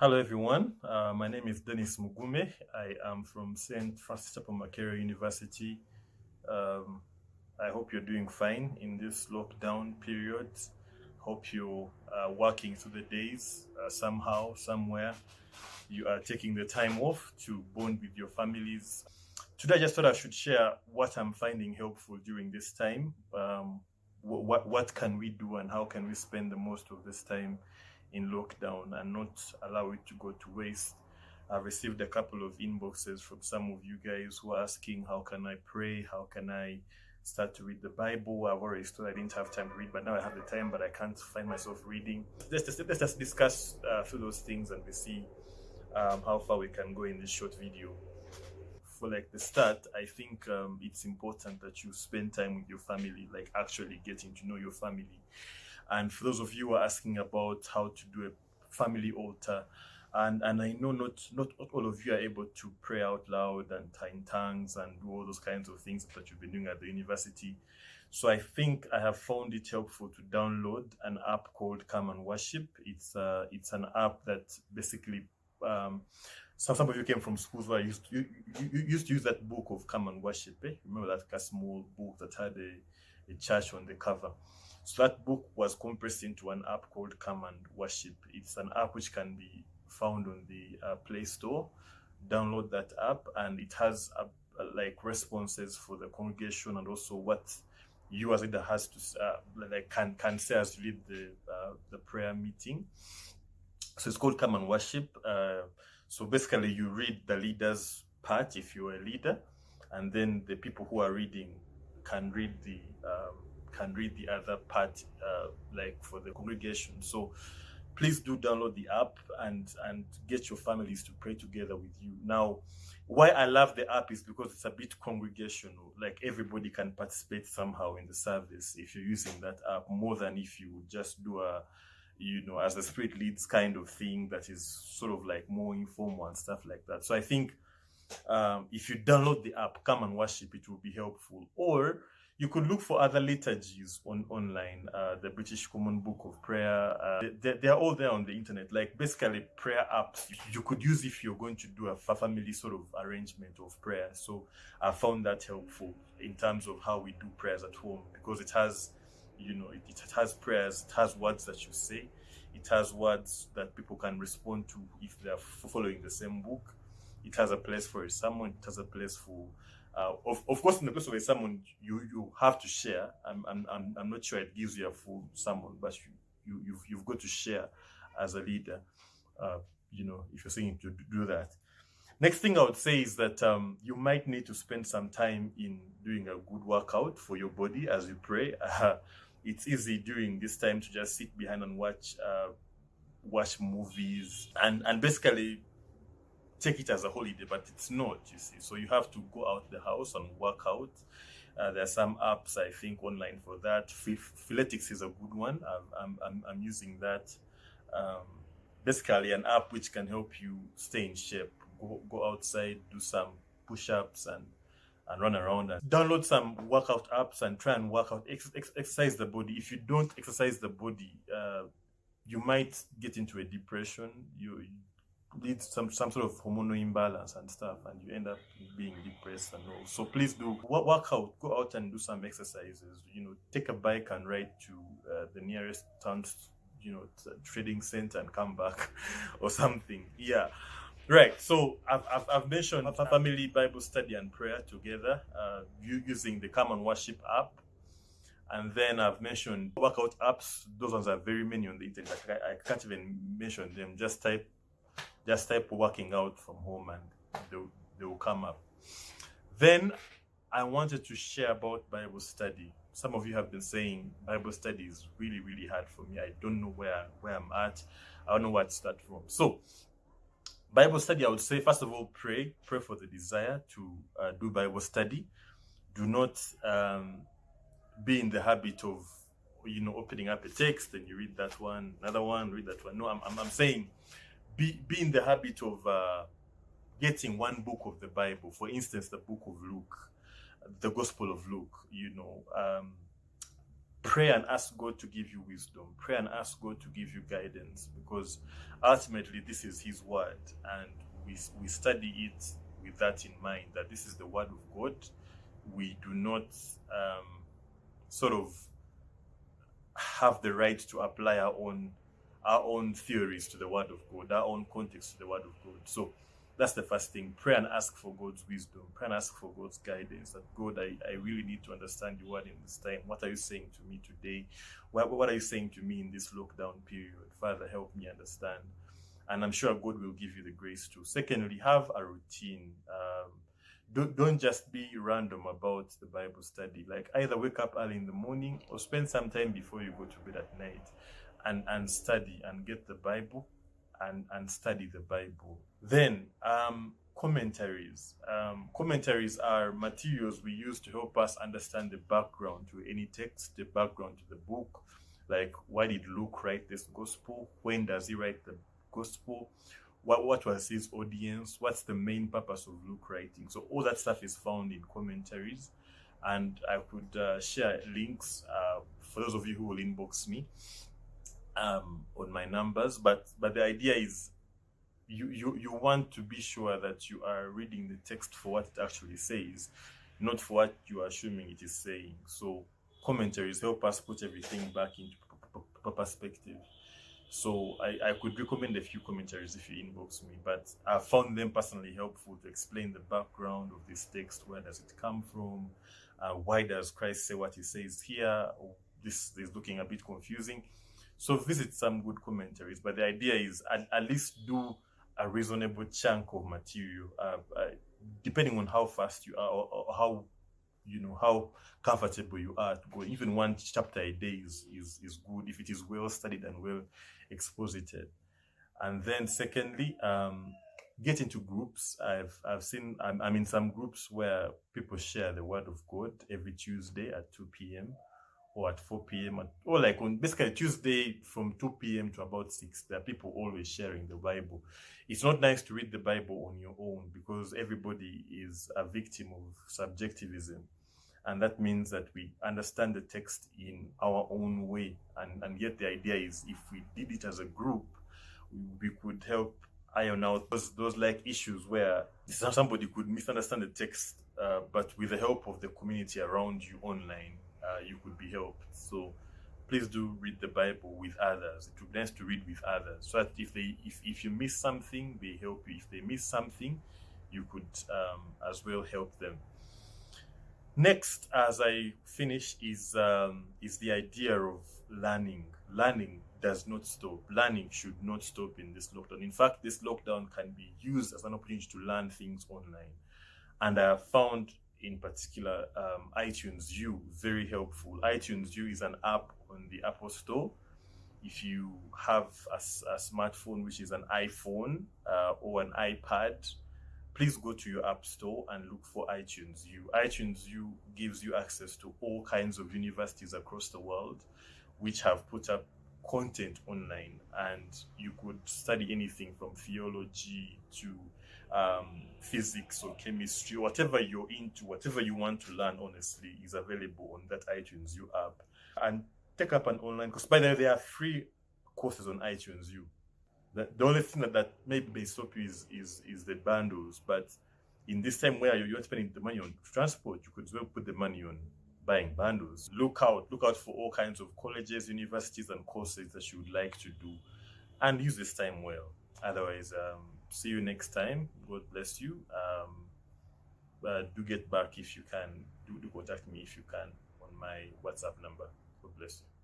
Hello, everyone. My name is Dennis Mugume. I am from St. Francis Makere University. Um, I hope you're doing fine in this lockdown period. Hope you are working through the days somehow, somewhere. You are taking the time off to bond with your families. Today, I just thought I should share what I'm finding helpful during this time. What can we do and how can we spend the most of this time in lockdown and not allow it to go to waste. I've received a couple of inboxes from some of you guys who are asking, how can I pray? How can I start to read the Bible? I've already told I didn't have time to read, but now I have the time, but I can't find myself reading. Let's just discuss through those things and we see how far we can go in this short video. For like the start, I think it's important that you spend time with your family, like actually getting to know your family. And for those of you who are asking about how to do a family altar, and I know not all of you are able to pray out loud and in tongues and do all those kinds of things that you've been doing at the university. So I think I have found it helpful to download an app called Come and Worship. It's an app that basically some of you came from schools where you used to use that book of Come and Worship. Remember that like a small book that had a church on the cover. So that book was compressed into an app called Come and Worship. It's an app which can be found on the Play Store. Download that app, and it has like responses for the congregation and also what you as leader has to can say as you lead the prayer meeting. So it's called Come and Worship. So basically, you read the leader's part if you're a leader, and then the people who are reading can read the other part, like for the congregation. So please do download the app and get your families to pray together with you. Now, why I love the app is because it's a bit congregational. Like everybody can participate somehow in the service if you're using that app, more than if you just do a as the spirit leads kind of thing that is sort of like more informal and stuff like that. So I think if you download the app, Come and Worship, it will be helpful. Or you could look for other liturgies online, the British Common Book of Prayer. They're all there on the internet, like basically prayer apps you could use if you're going to do a family sort of arrangement of prayer. So I found that helpful in terms of how we do prayers at home, because it has, it has prayers, it has words that you say, it has words that people can respond to if they're following the same book. It has a place for a sermon, it has a place for of course, in the place of a sermon, you have to share. I'm not sure it gives you a full sermon, but you've got to share as a leader. If you're saying to do that. Next thing I would say is that you might need to spend some time in doing a good workout for your body as you pray. It's easy during this time to just sit behind and watch movies and basically take it as a holiday, but it's not, you see. So you have to go out the house and work out. There are some apps, I think, online for that. Philetics is a good one. I'm using that. Basically, an app which can help you stay in shape. Go outside, do some push-ups and run around, and download some workout apps and try and work out, exercise the body. If you don't exercise the body, you might get into a depression. You leads some sort of hormonal imbalance and stuff, and you end up being depressed and all. So please do work out, go out and do some exercises. Take a bike and ride to the nearest town, trading center and come back or something. Yeah, right. So I've mentioned family Bible study and prayer together, using the Come and Worship app. And then I've mentioned workout apps. Those ones are very many on the internet. I can't even mention them. Just type working out from home and they will come up. Then I wanted to share about Bible study. Some of you have been saying Bible study is really, really hard for me. I don't know where I'm at. I don't know where to start from. So Bible study, I would say, first of all, pray for the desire to do Bible study. Do not be in the habit of opening up a text and you read that one, another one, read that one. No, I'm saying be in the habit of getting one book of the Bible. For instance, the book of Luke, the Gospel of Luke. pray and ask God to give you wisdom. Pray and ask God to give you guidance, because ultimately this is His word, and we study it with that in mind, that this is the word of God. We do not sort of have the right to apply our own theories to the word of God, our own context to the word of God. So that's the first thing. Pray and ask for God's wisdom. Pray and ask for God's guidance. That God, I really need to understand your word in this time. What are you saying to me today? What are you saying to me in this lockdown period? Father, help me understand. And I'm sure God will give you the grace to. Secondly, have a routine. Don't just be random about the Bible study. Like, either wake up early in the morning or spend some time before you go to bed at night and study and get the Bible and study the Bible. Then commentaries. Commentaries are materials we use to help us understand the background to any text, the background to the book. Like, why did Luke write this gospel? When does he write the gospel? What was his audience? What's the main purpose of Luke writing? So all that stuff is found in commentaries, and I could share links for those of you who will inbox me on my numbers. But the idea is you want to be sure that you are reading the text for what it actually says, not for what you are assuming it is saying. So commentaries help us put everything back into perspective. So I could recommend a few commentaries if you inbox me, but I found them personally helpful to explain the background of this text. Where does it come from? Why does Christ say what he says here? This is looking a bit confusing. So visit some good commentaries, but the idea is at least do a reasonable chunk of material, depending on how fast you are, or how comfortable you are to go. Even one chapter a day is good if it is well studied and well exposited. And then secondly, get into groups. I've seen, I'm in some groups where people share the word of God every Tuesday at 2 p.m. or at 4 p.m. or like on basically Tuesday from 2 p.m. to about 6. There are people always sharing the Bible. It's not nice to read the Bible on your own, because everybody is a victim of subjectivism. And that means that we understand the text in our own way. And yet the idea is, if we did it as a group, we could help iron out those like issues where somebody could misunderstand the text, but with the help of the community around you online, you could be helped. So please do read the Bible with others. It would be nice to read with others, so that if you miss something, they help you. If they miss something, you could as well help them. Next, as I finish, is the idea of learning. Learning does not stop. Learning should not stop in this lockdown. In fact, this lockdown can be used as an opportunity to learn things online. And I have found, in particular, iTunes U very helpful. iTunes U is an app on the Apple Store. If you have a smartphone, which is an iPhone or an iPad, please go to your app store and look for iTunes U. iTunes U gives you access to all kinds of universities across the world, which have put up content online, and you could study anything from theology to physics or chemistry, whatever you're into, whatever you want to learn, honestly, is available on that iTunes U app. And take up an online course. By the way, there are free courses on iTunes U. The only thing that maybe may stop you is the bundles. But in this time where you're spending the money on transport, you could as well put the money on buying bundles. Look out for all kinds of colleges, universities, and courses that you would like to do, and use this time well. Otherwise, see you next time. God bless you. Do get back if you can. Do contact me if you can on my WhatsApp number. God bless you.